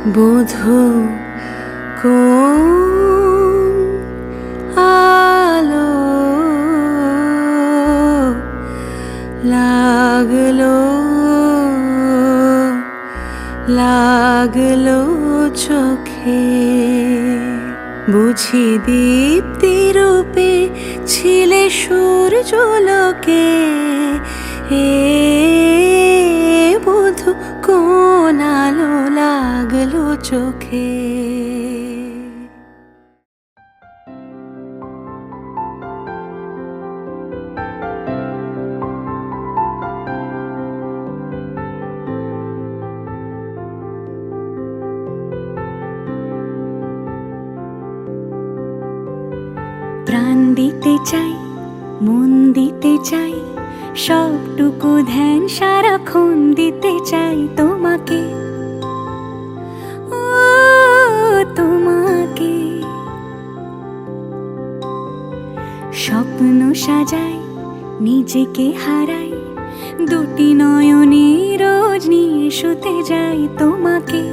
বধূ কোন আলো লাগলো লাগলো চোখে, বুঝি দীপ্তি রূপে ছিলে সূর্যলোকে। এ বধূ কোন আলো লাগলো চোখে। প্রাণ দিতে চাই, মন দিতে চাই, সবটুকু ধ্যান সারাক্ষণ দিতে চাই তোমাকে, ও তোমাকে। স্বপ্ন সাজাই, নিজেকে হারাই, দুটি নয়নে রোজ নিয়ে শুতে যাই তোমাকে,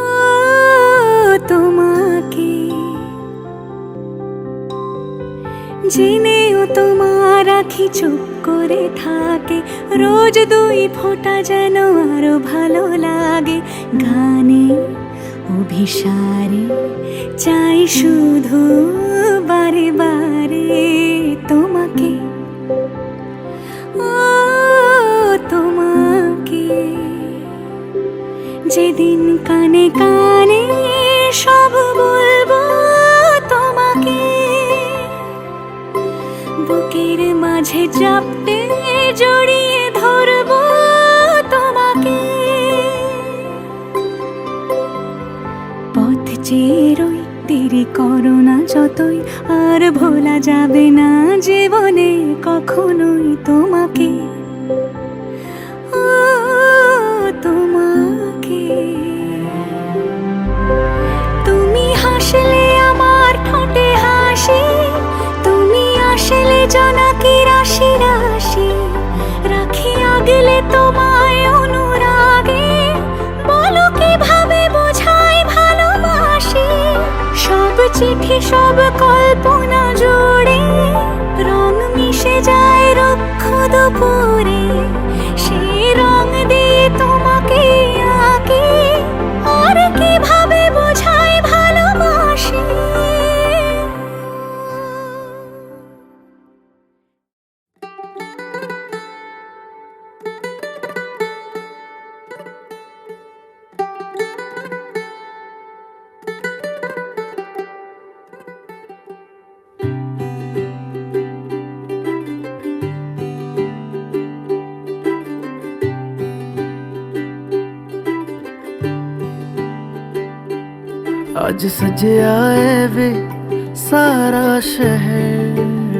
ও তোমাকে। জেনেও তোমার আখি চুপ করে থাকে, রোজ দুই ফোঁটা যেন আরো ভালো লাগে। গানে অভিসারে চাই শুধু বারে বারে তোমাকে, ও তোমাকে। যেদিন কানে কানে সব বলবো তোমাকে, বুকের মাঝে চাপতে জড়িয়ে ধরবো তোমাকে। পথ চেয়ে রই, দেরি করো না যতই, আর ভোলা যাবে না জীবনে কখনোই তোমাকে, ও তোমাকে। তুমি হাসলে আমার ঠোঁটে হাসি, তুমি আসলে জোনাকি রাশি রাশি, রাখি আগলে তোমায় অনুরাগে। বলো কিভাবে বোঝাই ভালোবাসি, সব চিঠি সব কল্পনা জুড়ে রং মিশে যায় রুক্ষ দুপুরে। সেই রং দিয়ে তোমাকে আঁকি, আর কিভাবে বোঝাই ভালোবাসি। आज सजया है वे सारा शहर,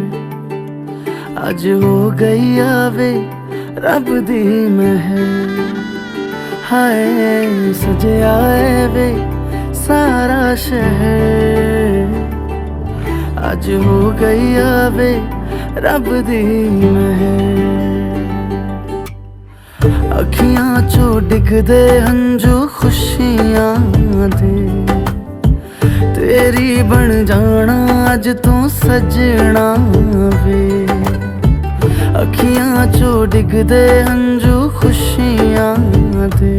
आज हो गई आवे रब दी महर। हाय सजया है वे सारा शहर, आज हो गई आवे रब दी महर। अखियां चो डिगदे हंजू खुशियां दे, तेरी बन जाना अज तू सजना वे। अखियां चो डिगदे हंजू खुशियां दे,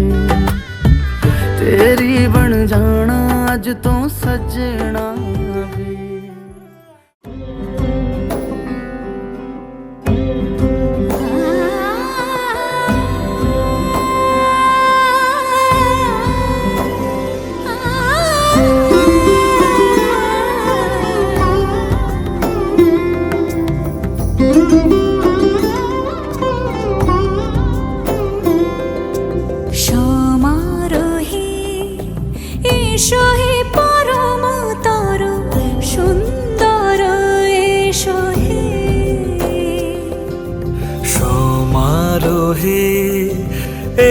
तेरी बन जाना अज तू सजना वे। এসো হে পরমতর সুন্দর, এসো হে সমারোহে,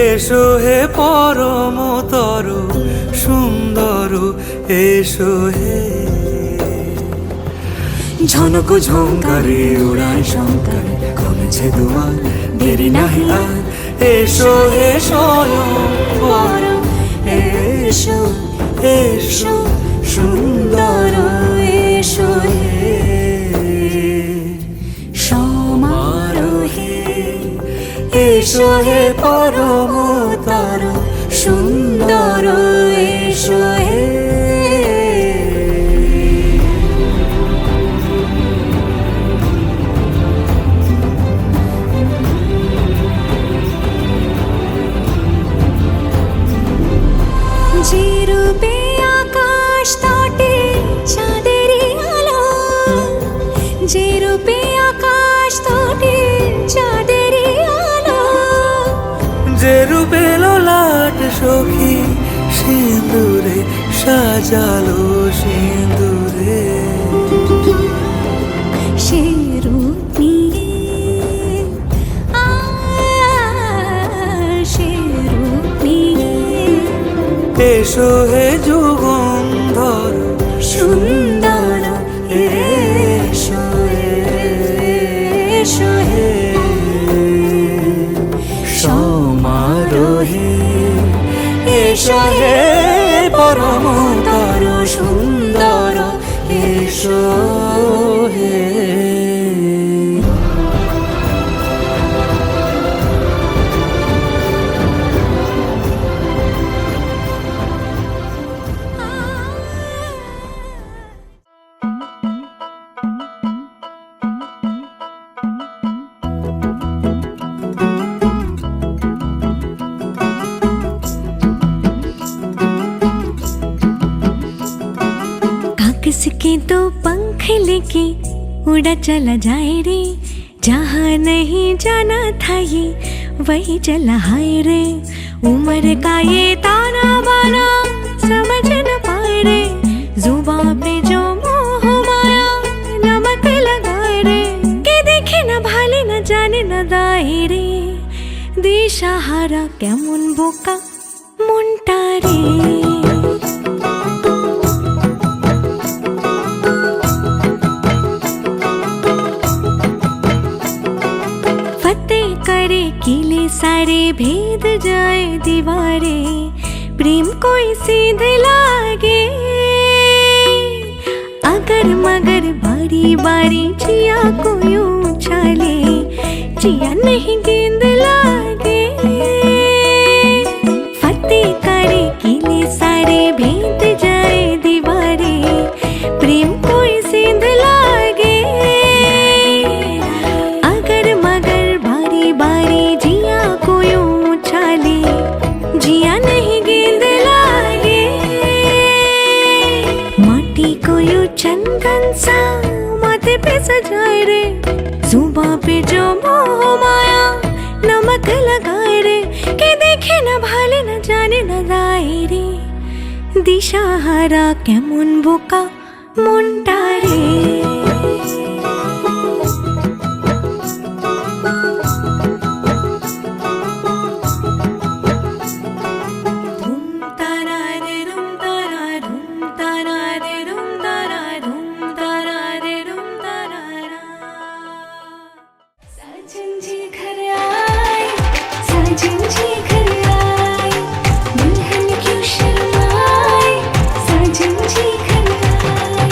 এসো হে পরমতর সুন্দর, এসো হে। ঝনক ঝঙ্কারে উড়ায় শঙ্কারে, খুলেছে দুয়ার দেরি নাহি আর, এসো হে স্বয়ং বর। এসো এসো সুন্দর এসো হে সমারোহে এসো হে পরমতর সুন্দর এসো হে যে রূপে আকাশ তটে চাঁদেরই আলো, যে রূপে আকাশ তটে চাঁদেরই আলো, যে রূপে লোলাট সখী সিঁদুরে সাজালো সিঁদুরে সে রূপ নিয়ে সে রূপ নিয়ে এসো হে যুগন্ধর সুন্দর এসো এসো হে সমারোহে এসো হে পরমতর সুন্দর এসো হে कागज के दो पंख लेके उड़ा चला जाए रे, जहाँ नहीं जाना था ये वही चला हाय रे। उम्र का ये ताना बाना समझ न पाए रे, जुबां पे जो मोह माया नमक लगाए रे। के देखे न भाले न जाने न दाए रे, दिशाहारा केमन बोका মনটা রে। फतेह करे किले सारे, भेद जाए दीवारे, प्रेम कोई सीध लागे। अगर मगर बारी बारी जिया को यूं उछाले, जिया नहीं गेंद लागे। फतेह करे किले सारे, भेद जाए दीवारे, प्रेम कोई सीध लागे। अगर मगर बारी बारी जिया को यूं उछाले, जिया नहीं गेंद लागे। माटी को यूं चंदन सा माथे पे सजाए रे, जुबां पे जो मोह माया नमक लगाए रे। के देखे न भाले न जाने न दाए रे, दिशाहारा केमन बोका মনটা রে। साजन जी घर आए, साजन जी घर आए, दुल्हन क्यों शर्माए, साजन जी घर आए।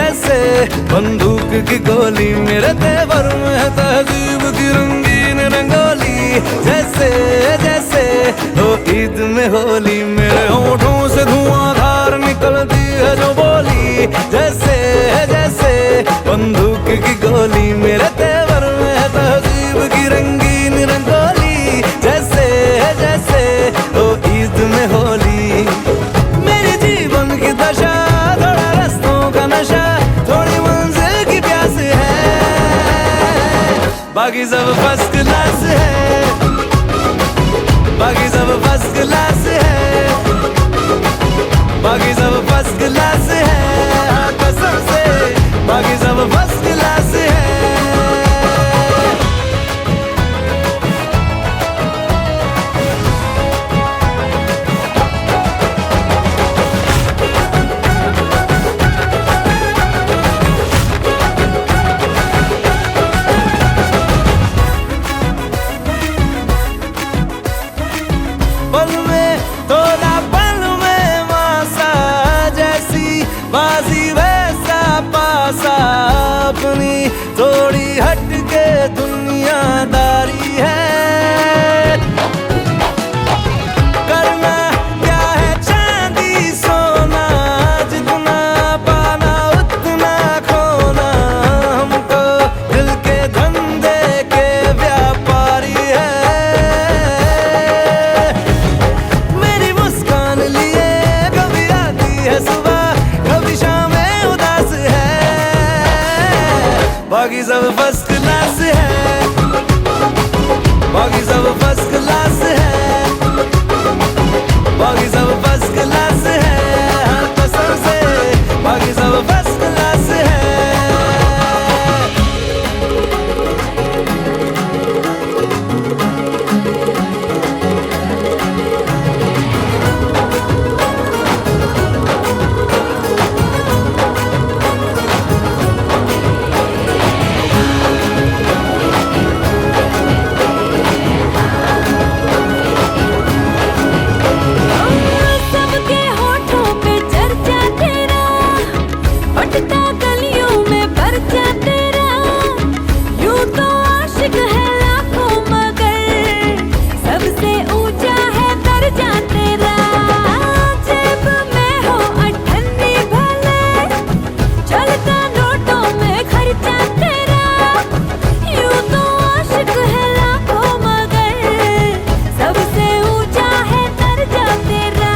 जैसे बंदूक की गोली, मेरे तेवर में है तहजीब की रंगीन रंगोली। जैसे जैसे हो ईद में होली, मेरे होठों से धुआंधार निकलती है जो बोली। जैसे जैसे बंदूक की गोली, मेरे तेवर में है तहजीब की रंगीन रंगोली। जैसे जैसे हो ईद में होली, मेरे जीवन की दशा थोड़ा रस्तों का नशा, थोड़ी मंजिल की प्यास है, बाकी सब फर्स्ट क्लास है, बाकी सब फर्स्ट क्लास है, बाकी सब फर्स्ट क्लास है, हाँ कसम से बाकी सब फर्स्ट क्लास है। पल में तोला पल में मासा, जैसी बाजी वैसा पासा, अपनी थोड़ी हटके दुनियादारी है। करना क्या है चांदी सोना, जितना पाना उतना खोना, हमको दिल के धंधे के व्यापारी है। मेरी मुस्कान लिए कभी आती है सुबह, कभी शामें उदास है, बाकी सब फर्स्ट क्लास है, बाकी सब फर्स्ट क्लास है, बाकी सब फर्स्ट क्लास है, हाँ कसम से बाकी सब फर्स्ट क्लास है। सबके होठों पे चर्चा तेरा, बटता गलियों में परचा तेरा। यूं तो आशिक है लाखों मगर सबसे ऊंचा है दर्जा तेरा। जेब में हो अठन्नी भले, चलता नोटों में खर्चा तेरा। यूं तो आशिक है लाखों मगर सबसे ऊंचा है दर्जा तेरा,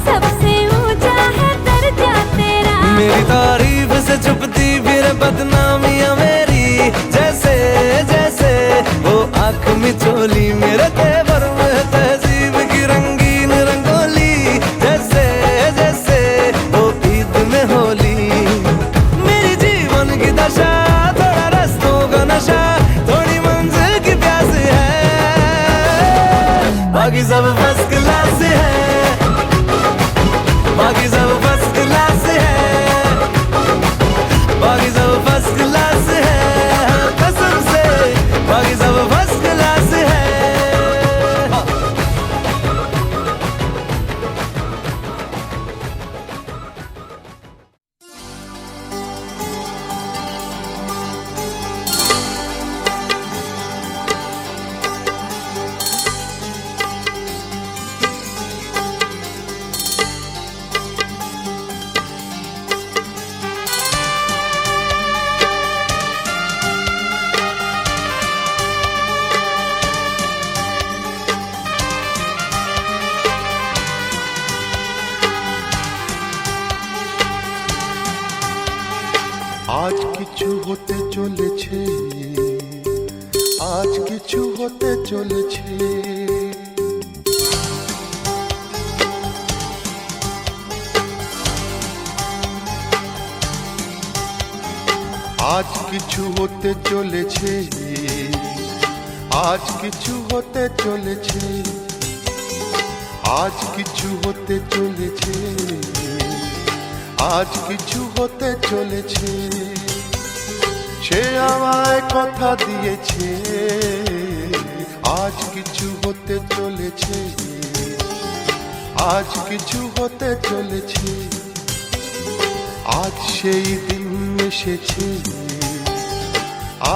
सबसे ऊंचा है दर्जा तेरा। मेरी तारीफ से छुपती फिर बदनामियां मेरी, जैसे जैसे वो आंख में चोली, मेरे तेवर में तहजीब की रंगीन रंगोली। जैसे जैसे वो ईद में होली, मेरी जीवन की दशा थोड़ा रस्तों का नशा, थोड़ी मंजिल की प्यास है, बाकी सब फर्स्ट क्लास है, बाकी सब फर्स्ट क्लास है, बाकी सब फर्स्ट क्लास है, हाँ कसम से बाकी सब फर्स्ट क्लास है। আজ কিছু হতে চলেছে, আজ কিছু হতে চলেছে। আজ কিছু হতে চলেছে, আজ কিছু হতে চলেছে, আজ কিছু হতে চলেছে, আজ কিছু হতে চলেছে। সে আমায় কথা দিয়েছে, আজ কিছু হতে চলেছে, আজ কিছু হতে চলেছে, আজ সেই দিন এসেছে,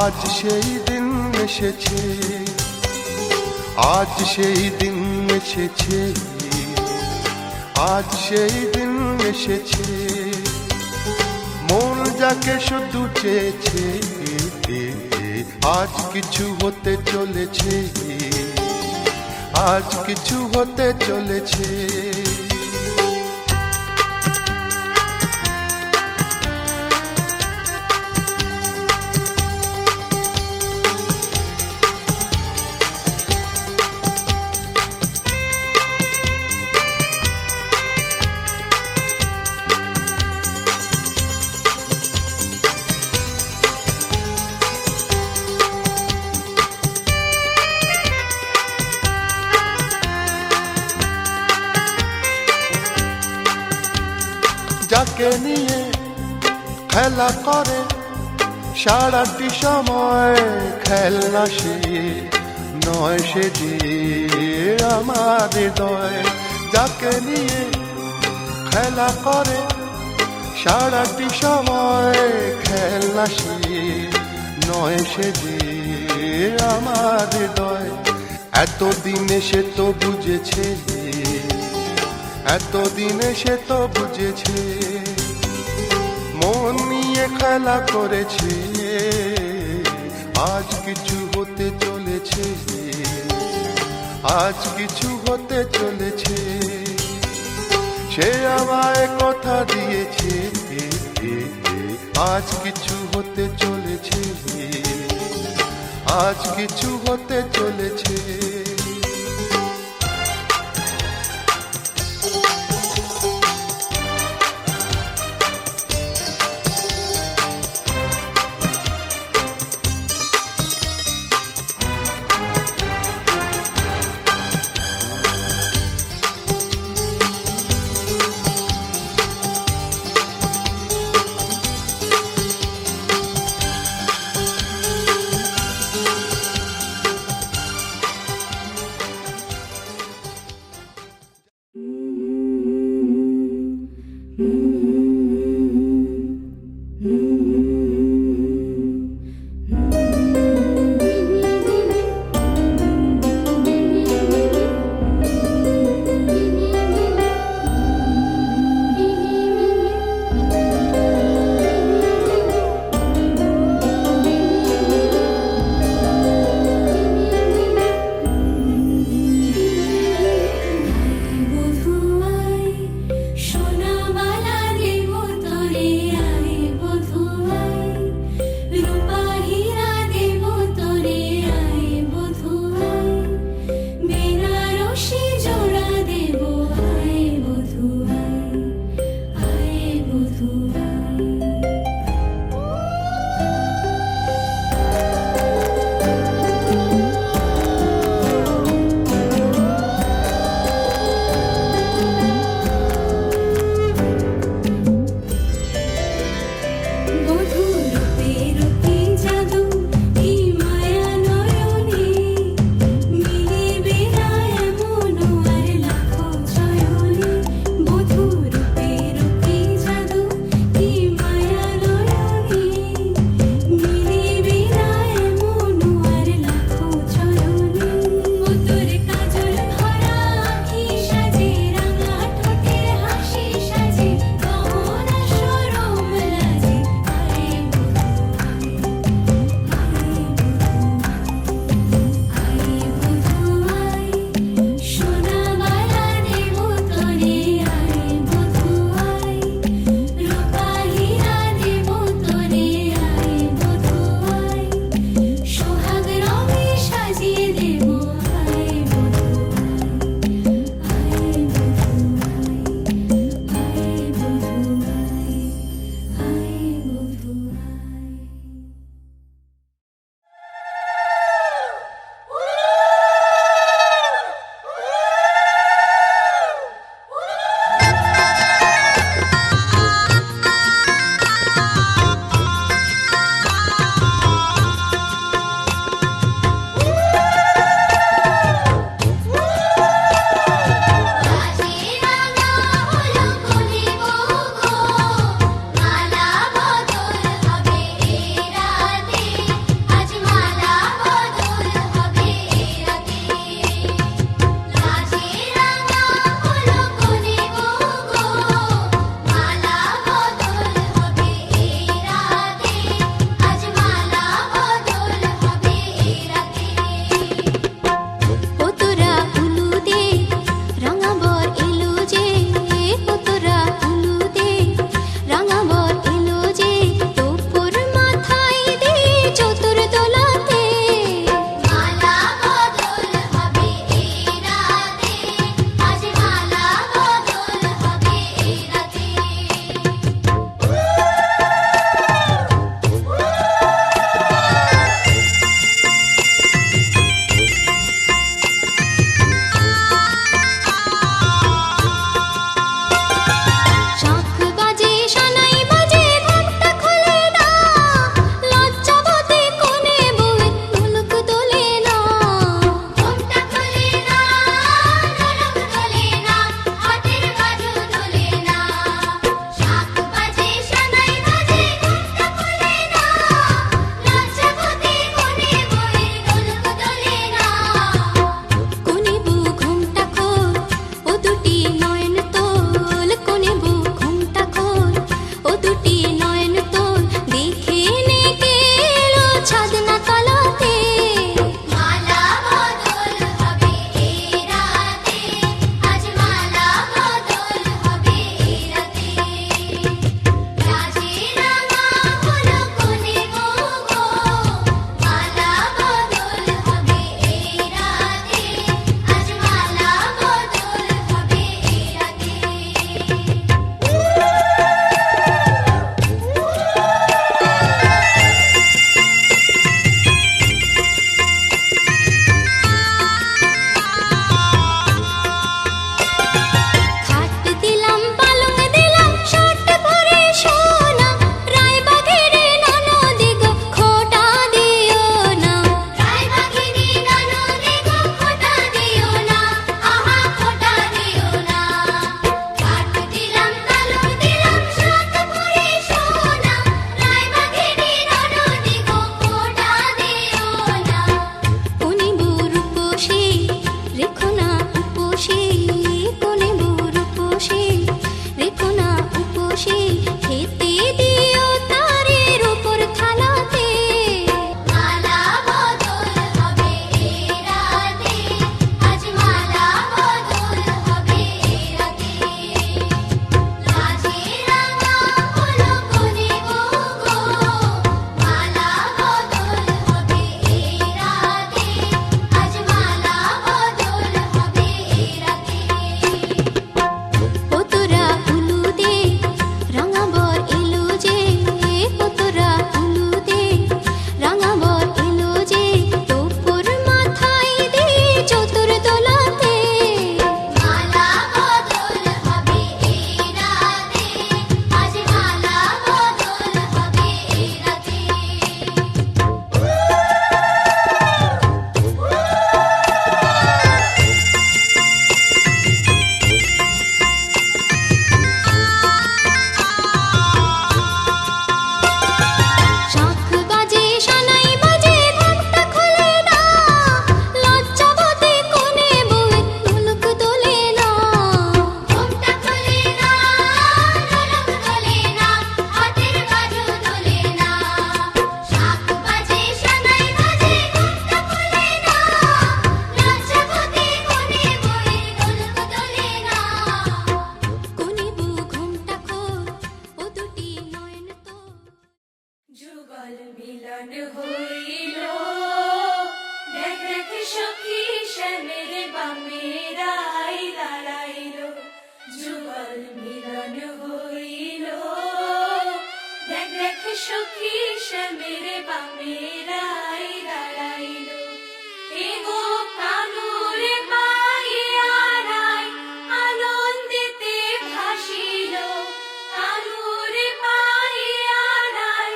আজ সেই দিন এসেছে, আজ সেই দিন এসেছে, আজ সেই দিন এসেছে। মন যাকে শুধু চেয়েছে, আজ কিছু হতে চলেছে, আজ কিছু হতে চলেছে। যাকে নিয়ে খেলা করে সারাটি সময়, খেলনা সে নয়, সে যে আমার হৃদয়। যাকে নিয়ে খেলা করে সারাটি সময়, খেলনা সে নয়, সে যে আমার হৃদয়। এতদিনে সে তো বুঝেছে, এতদিনে সে তো বুঝেছে, মন নিয়ে খেলা করেছে, আজ কিছু হতে চলেছে, আজ কিছু হতে চলেছে। সে আমায় কথা দিয়েছে, আজ কিছু হতে চলেছে, আজ কিছু হতে চলেছে। যুগল মিলন হইল দেখ দেখ সখী শ্যামের বামেরাই দাঁড়াইল যুগল মিলন হইল দেখ দেখ সখী শ্যামের বামেরাই দাঁড়াইল এগো কানুরে পাইয়ারাই আনন্দেতে ভাসিল কানুরে পাইয়ারাই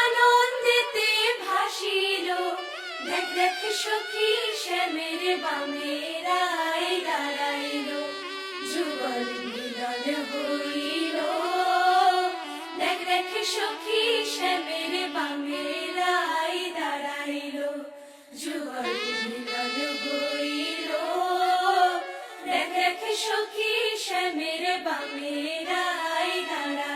আনন্দেতে ভাসিল দেখ দেখ সখী শ্যামের বামেরাই দাঁড়াইল যুগল মিলন হইল দেখ দেখ সখী শ্যামের বামেরাই দাঁড়াইল যুগল মিলন হইল দেখ দেখ সখী শ্যামের বামেরাই দাঁড়াইল